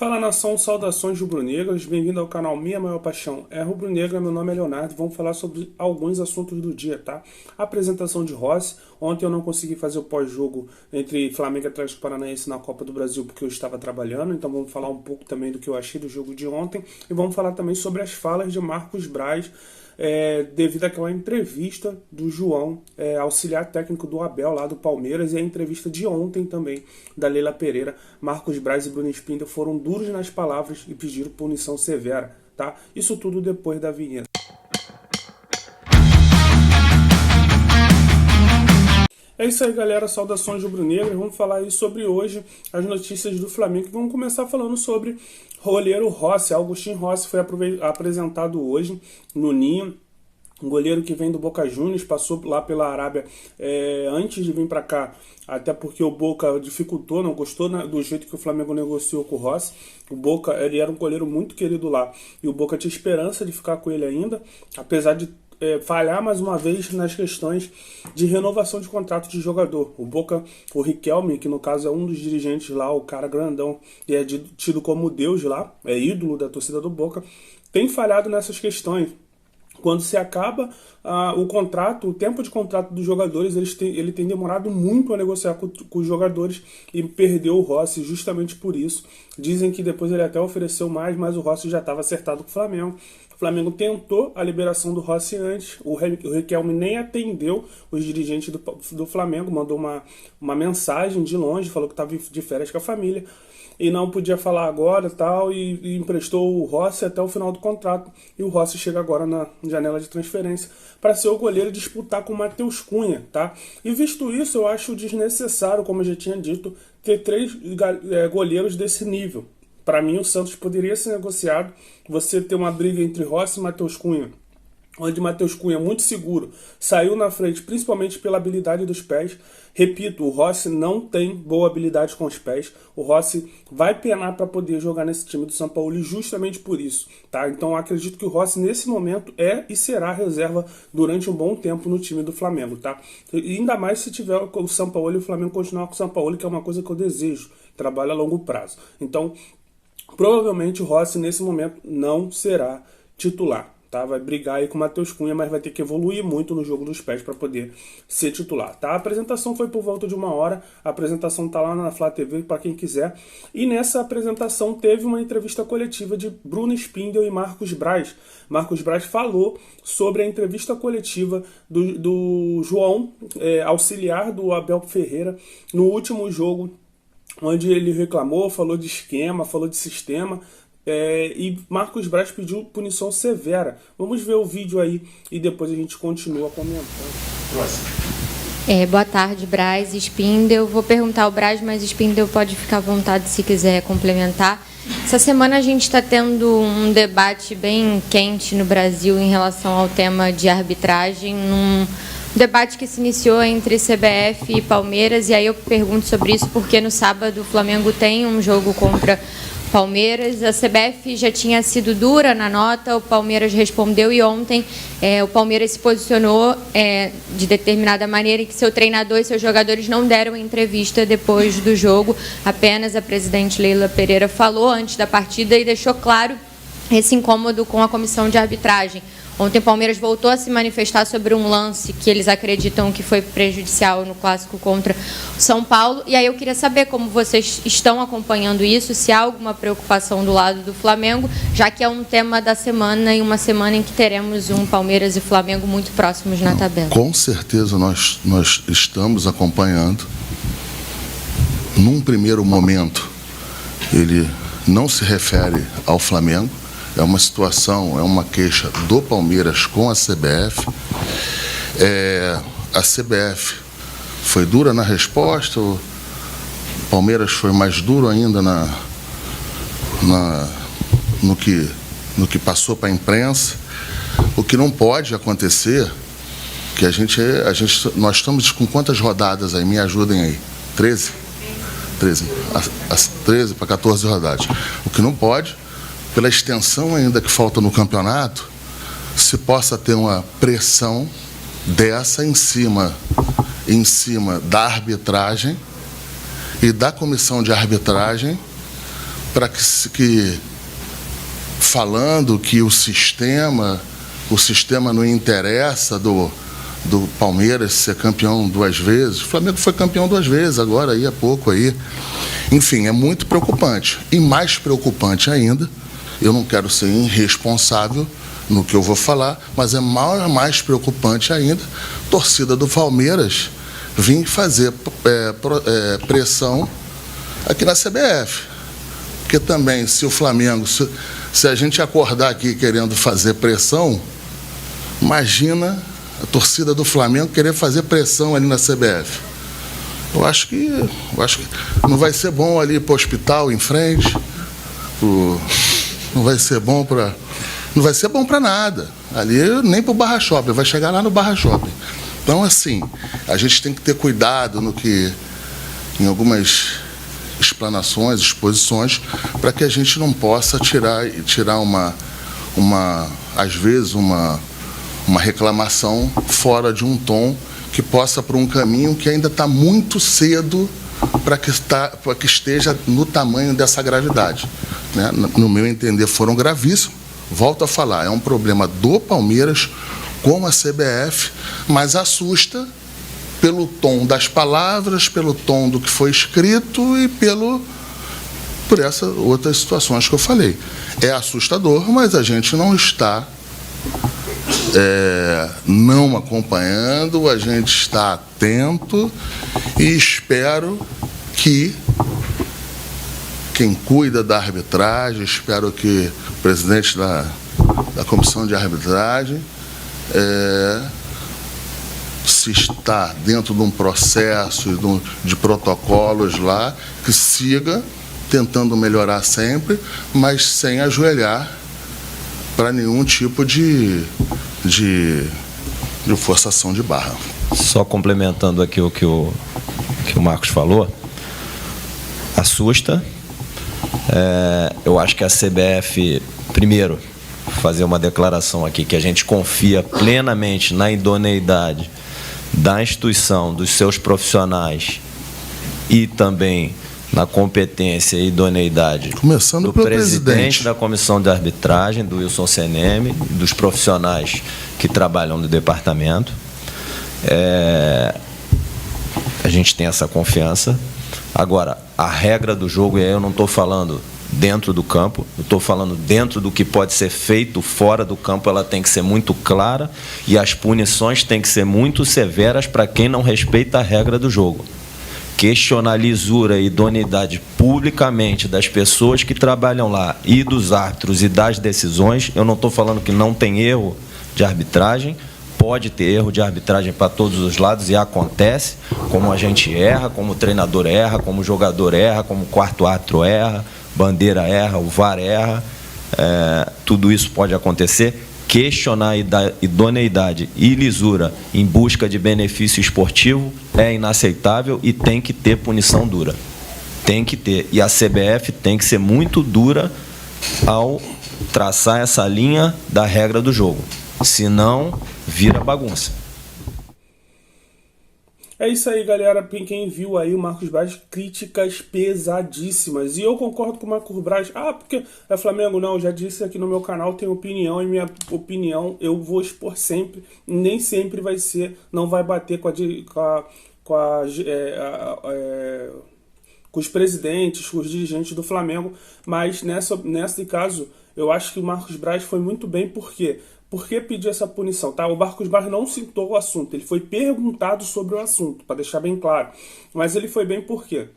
Fala nação, saudações rubro-negras, bem-vindo ao canal Minha Maior Paixão é Rubro-Negra, meu nome é Leonardo e vamos falar sobre alguns assuntos do dia, tá? Apresentação de Rossi, ontem eu não consegui fazer o pós-jogo entre Flamengo e Atlético Paranaense na Copa do Brasil porque eu estava trabalhando, então vamos falar um pouco também do que eu achei do jogo de ontem e vamos falar também sobre as falas de Marcos Braz, devido àquela entrevista do João, auxiliar técnico do Abel lá do Palmeiras, e a entrevista de ontem também da Leila Pereira. Marcos Braz e Bruno Spindel foram duros nas palavras e pediram punição severa, tá? Isso tudo depois da vinheta. É isso aí, galera, saudações rubro-negras. Vamos falar aí sobre hoje as notícias do Flamengo. Vamos começar falando sobre o goleiro Rossi. Agustin Rossi foi apresentado hoje no Ninho. Um goleiro que vem do Boca Juniors, passou lá pela Arábia antes de vir para cá, até porque o Boca dificultou, não gostou do jeito que o Flamengo negociou com o Rossi. O Boca, ele era um goleiro muito querido lá, e o Boca tinha esperança de ficar com ele ainda, apesar de falhar mais uma vez nas questões de renovação de contrato de jogador. O Boca, o Riquelme, que no caso é um dos dirigentes lá, o cara grandão, e é tido como Deus lá, é ídolo da torcida do Boca, tem falhado nessas questões. Quando se acaba o contrato, o tempo de contrato dos jogadores, ele tem demorado muito a negociar com os jogadores e perdeu o Rossi justamente por isso. Dizem que depois ele até ofereceu mais, mas o Rossi já estava acertado com o Flamengo. O Flamengo tentou a liberação do Rossi antes, o Riquelme nem atendeu os dirigentes do Flamengo, mandou uma mensagem de longe, falou que estava de férias com a família e não podia falar agora tal, e emprestou o Rossi até o final do contrato, e o Rossi chega agora na janela de transferência para ser o goleiro e disputar com o Matheus Cunha, tá? E visto isso, eu acho desnecessário, como eu já tinha dito, ter três goleiros desse nível. Para mim, o Santos poderia ser negociado, você ter uma briga entre Rossi e Matheus Cunha, onde Matheus Cunha, muito seguro, saiu na frente, principalmente pela habilidade dos pés. Repito, o Rossi não tem boa habilidade com os pés. O Rossi vai penar para poder jogar nesse time do São Paulo justamente por isso, tá? Então eu acredito que o Rossi nesse momento é e será reserva durante um bom tempo no time do Flamengo, tá? E ainda mais se tiver o São Paulo e o Flamengo continuar com o São Paulo, que é uma coisa que eu desejo, trabalho a longo prazo. Então, provavelmente o Rossi nesse momento não será titular. Tá? Vai brigar aí com o Matheus Cunha, mas vai ter que evoluir muito no jogo dos pés para poder ser titular. Tá? A apresentação foi por volta de 1 hora, a apresentação tá lá na Flá TV para quem quiser. E nessa apresentação teve uma entrevista coletiva de Bruno Spindel e Marcos Braz. Marcos Braz falou sobre a entrevista coletiva do João, auxiliar do Abel Ferreira, no último jogo, onde ele reclamou, falou de esquema, falou de sistema. E Marcos Braz pediu punição severa. Vamos ver o vídeo aí e depois a gente continua comentando. Boa tarde, Braz e Spindel. Vou perguntar ao Braz, mas Spindel pode ficar à vontade se quiser complementar. Essa semana a gente está tendo um debate bem quente no Brasil em relação ao tema de arbitragem, num debate que se iniciou entre CBF e Palmeiras, e aí eu pergunto sobre isso porque no sábado o Flamengo tem um jogo contra Palmeiras. A CBF já tinha sido dura na nota, o Palmeiras respondeu e ontem o Palmeiras se posicionou de determinada maneira em que seu treinador e seus jogadores não deram entrevista depois do jogo. Apenas a presidente Leila Pereira falou antes da partida e deixou claro esse incômodo com a comissão de arbitragem. Ontem o Palmeiras voltou a se manifestar sobre um lance que eles acreditam que foi prejudicial no clássico contra o São Paulo. E aí eu queria saber como vocês estão acompanhando isso, se há alguma preocupação do lado do Flamengo, já que é um tema da semana e uma semana em que teremos um Palmeiras e Flamengo muito próximos na tabela. Com certeza nós estamos acompanhando. Num primeiro momento, ele não se refere ao Flamengo. É uma situação, é uma queixa do Palmeiras com a CBF. A CBF foi dura na resposta, o Palmeiras foi mais duro ainda no que passou para a imprensa. O que não pode acontecer, que nós estamos com quantas rodadas aí? Me ajudem aí. 13? 13 para 14 rodadas. O que não pode, pela extensão ainda que falta no campeonato, se possa ter uma pressão dessa em cima da arbitragem e da comissão de arbitragem para que falando que o sistema não interessa do Palmeiras ser campeão 2 vezes. O Flamengo foi campeão 2 vezes agora, aí há pouco aí. Enfim, é muito preocupante. E mais preocupante ainda, eu não quero ser irresponsável no que eu vou falar, mas é mais preocupante ainda, a torcida do Palmeiras vir fazer pressão aqui na CBF. Porque também, se o Flamengo, se a gente acordar aqui querendo fazer pressão, imagina a torcida do Flamengo querer fazer pressão ali na CBF. Eu acho que não vai ser bom ali para o hospital em frente, não vai ser bom para nada. Ali nem para o Barra Shopping, vai chegar lá no Barra Shopping. Então, assim, a gente tem que ter cuidado em algumas explanações, exposições, para que a gente não possa tirar às vezes, uma reclamação fora de um tom que possa para um caminho que ainda está muito cedo para que esteja no tamanho dessa gravidade. Né? No meu entender, foram gravíssimos. Volto a falar, é um problema do Palmeiras com a CBF, mas assusta pelo tom das palavras, pelo tom do que foi escrito e por essas outras situações que eu falei. É assustador, mas a gente não está não acompanhando, a gente está atento e espero que quem cuida da arbitragem, espero que o presidente da comissão de arbitragem, se está dentro de um processo de protocolos lá, que siga tentando melhorar sempre, mas sem ajoelhar para nenhum tipo de forçação de barra. Só complementando aqui o que o Marcos falou, assusta. Eu acho que a CBF, primeiro, fazer uma declaração aqui, que a gente confia plenamente na idoneidade da instituição, dos seus profissionais e também na competência e idoneidade começando do pelo presidente da comissão de arbitragem, do Wilson Seneme, dos profissionais que trabalham no departamento. A gente tem essa confiança. Agora, a regra do jogo, e aí eu não estou falando dentro do campo, eu estou falando dentro do que pode ser feito fora do campo, ela tem que ser muito clara e as punições têm que ser muito severas para quem não respeita a regra do jogo. Questionar a lisura e idoneidade publicamente das pessoas que trabalham lá e dos árbitros e das decisões, eu não estou falando que não tem erro de arbitragem, pode ter erro de arbitragem para todos os lados e acontece, como a gente erra, como o treinador erra, como o jogador erra, como o quarto árbitro erra, bandeira erra, o VAR erra, tudo isso pode acontecer. Questionar a idoneidade e lisura em busca de benefício esportivo é inaceitável e tem que ter punição dura. Tem que ter. E a CBF tem que ser muito dura ao traçar essa linha da regra do jogo. Senão, vira bagunça. É isso aí, galera. Quem viu aí o Marcos Braz, críticas pesadíssimas. E eu concordo com o Marcos Braz. Porque é Flamengo? Não, já disse aqui no meu canal, tem opinião, e minha opinião eu vou expor sempre. Nem sempre vai ser, não vai bater com os presidentes, com os dirigentes do Flamengo. Mas nesse caso, eu acho que o Marcos Braz foi muito bem. Por quê? Por que pedir essa punição? Tá? O Marcos Braz não citou o assunto, ele foi perguntado sobre o assunto, para deixar bem claro. Mas ele foi bem por quê?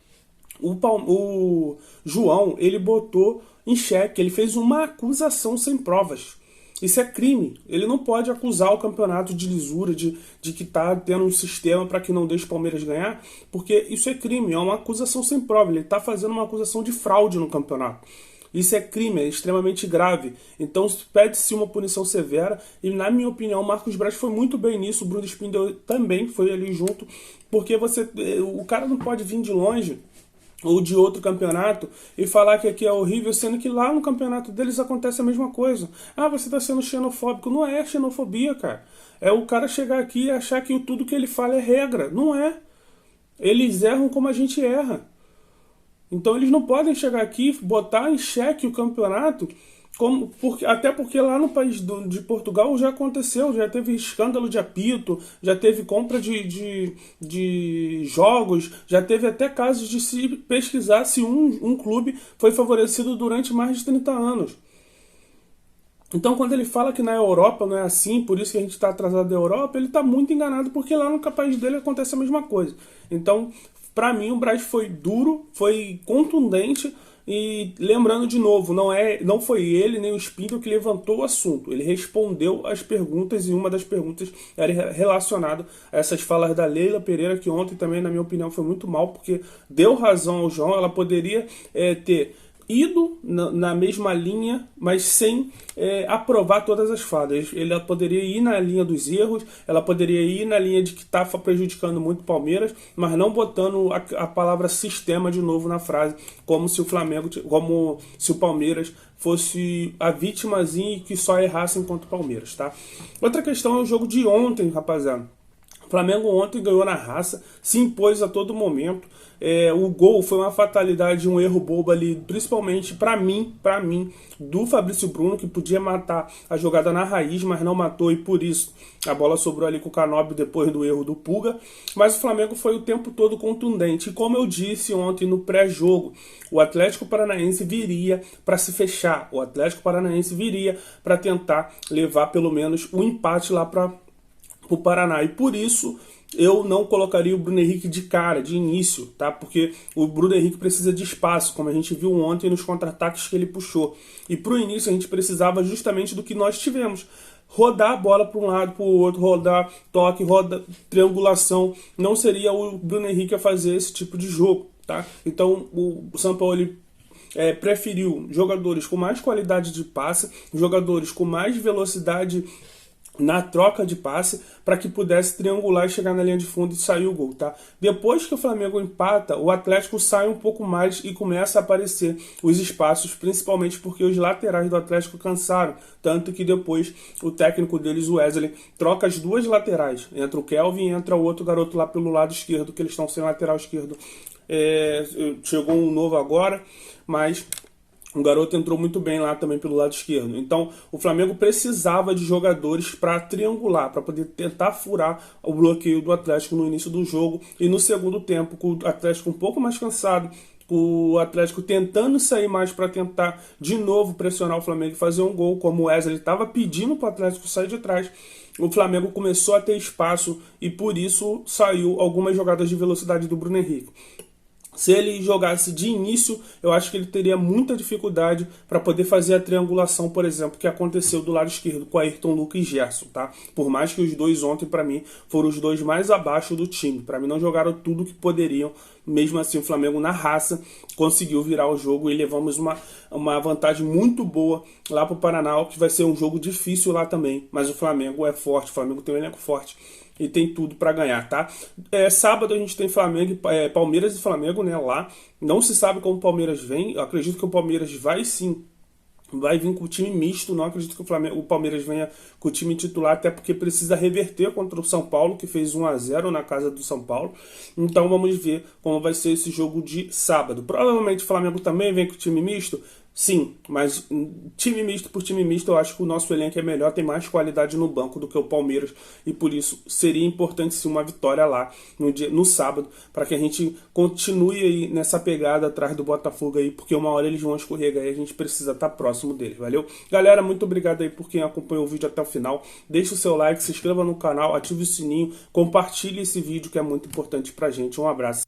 O João, ele botou em xeque, ele fez uma acusação sem provas. Isso é crime. Ele não pode acusar o campeonato de lisura, de que está tendo um sistema para que não deixe o Palmeiras ganhar, porque isso é crime, é uma acusação sem prova. Ele está fazendo uma acusação de fraude no campeonato. Isso é crime, é extremamente grave. Então pede-se uma punição severa. E na minha opinião, o Marcos Braz foi muito bem nisso. O Bruno Spindel também foi ali junto. Porque o cara não pode vir de longe ou de outro campeonato e falar que aqui é horrível, sendo que lá no campeonato deles acontece a mesma coisa. Você está sendo xenofóbico. Não é xenofobia, cara. É o cara chegar aqui e achar que tudo que ele fala é regra. Não é. Eles erram como a gente erra. Então eles não podem chegar aqui e botar em xeque o campeonato, até porque lá no país de Portugal já aconteceu, já teve escândalo de apito, já teve compra de jogos, já teve até casos de se pesquisar se um clube foi favorecido durante mais de 30 anos. Então, quando ele fala que na Europa não é assim, por isso que a gente está atrasado da Europa, ele está muito enganado, porque lá no país dele acontece a mesma coisa. Então, para mim, o Braz foi duro, foi contundente, e lembrando de novo, não foi ele nem o Spindle que levantou o assunto. Ele respondeu as perguntas, e uma das perguntas era relacionada a essas falas da Leila Pereira, que ontem também, na minha opinião, foi muito mal, porque deu razão ao João. Ela poderia ter ido na mesma linha, mas sem aprovar todas as falas. Ela poderia ir na linha dos erros, ela poderia ir na linha de que estava prejudicando muito o Palmeiras, mas não botando a palavra sistema de novo na frase, como se o Palmeiras fosse a vítimazinha e que só errasse enquanto o Palmeiras, tá? Outra questão é o jogo de ontem, rapaziada. O Flamengo ontem ganhou na raça, se impôs a todo momento. O gol foi uma fatalidade, um erro bobo ali, principalmente para mim, do Fabrício Bruno, que podia matar a jogada na raiz, mas não matou, e por isso a bola sobrou ali com o Canóbio depois do erro do Puga. Mas o Flamengo foi o tempo todo contundente, e como eu disse ontem no pré-jogo, o Atlético Paranaense viria para se fechar, o Atlético Paranaense viria para tentar levar pelo menos um empate lá para o Paraná, e por isso eu não colocaria o Bruno Henrique de cara, de início, tá? Porque o Bruno Henrique precisa de espaço, como a gente viu ontem nos contra-ataques que ele puxou. E pro início a gente precisava justamente do que nós tivemos. Rodar a bola para um lado, para o outro, rodar toque, triangulação. Não seria o Bruno Henrique a fazer esse tipo de jogo, tá? Então o Sampaoli preferiu jogadores com mais qualidade de passe, jogadores com mais velocidade na troca de passe, para que pudesse triangular e chegar na linha de fundo e sair o gol, tá? Depois que o Flamengo empata, o Atlético sai um pouco mais e começa a aparecer os espaços, principalmente porque os laterais do Atlético cansaram, tanto que depois o técnico deles, o Wesley, troca as duas laterais, entra o Kelvin e entra o outro garoto lá pelo lado esquerdo, que eles estão sem lateral esquerdo. Chegou um novo agora, mas o garoto entrou muito bem lá também pelo lado esquerdo. Então o Flamengo precisava de jogadores para triangular, para poder tentar furar o bloqueio do Atlético no início do jogo. E no segundo tempo, com o Atlético um pouco mais cansado, o Atlético tentando sair mais para tentar de novo pressionar o Flamengo e fazer um gol, como o Wesley estava pedindo para o Atlético sair de trás, o Flamengo começou a ter espaço e por isso saiu algumas jogadas de velocidade do Bruno Henrique. Se ele jogasse de início, eu acho que ele teria muita dificuldade para poder fazer a triangulação, por exemplo, que aconteceu do lado esquerdo com Ayrton Lucas e Gerson, tá? Por mais que os dois ontem, para mim, foram os dois mais abaixo do time. Para mim, não jogaram tudo que poderiam. Mesmo assim, o Flamengo, na raça, conseguiu virar o jogo e levamos uma vantagem muito boa lá para o Paraná, que vai ser um jogo difícil lá também. Mas o Flamengo é forte, o Flamengo tem um elenco forte e tem tudo para ganhar, tá? Sábado a gente tem Palmeiras e Flamengo, né, lá. Não se sabe como o Palmeiras vem. Eu acredito que o Palmeiras vai vir com o time misto. Não acredito que o Palmeiras venha com o time titular, até porque precisa reverter contra o São Paulo, que fez 1-0 na casa do São Paulo. Então vamos ver como vai ser esse jogo de sábado. Provavelmente o Flamengo também vem com o time misto. Sim, mas time misto por time misto, eu acho que o nosso elenco é melhor, tem mais qualidade no banco do que o Palmeiras, e por isso seria importante sim uma vitória lá no sábado, para que a gente continue aí nessa pegada atrás do Botafogo aí, porque uma hora eles vão escorregar e a gente precisa estar próximo deles, valeu? Galera, muito obrigado aí por quem acompanhou o vídeo até o final, deixa o seu like, se inscreva no canal, ative o sininho, compartilhe esse vídeo que é muito importante pra gente, um abraço.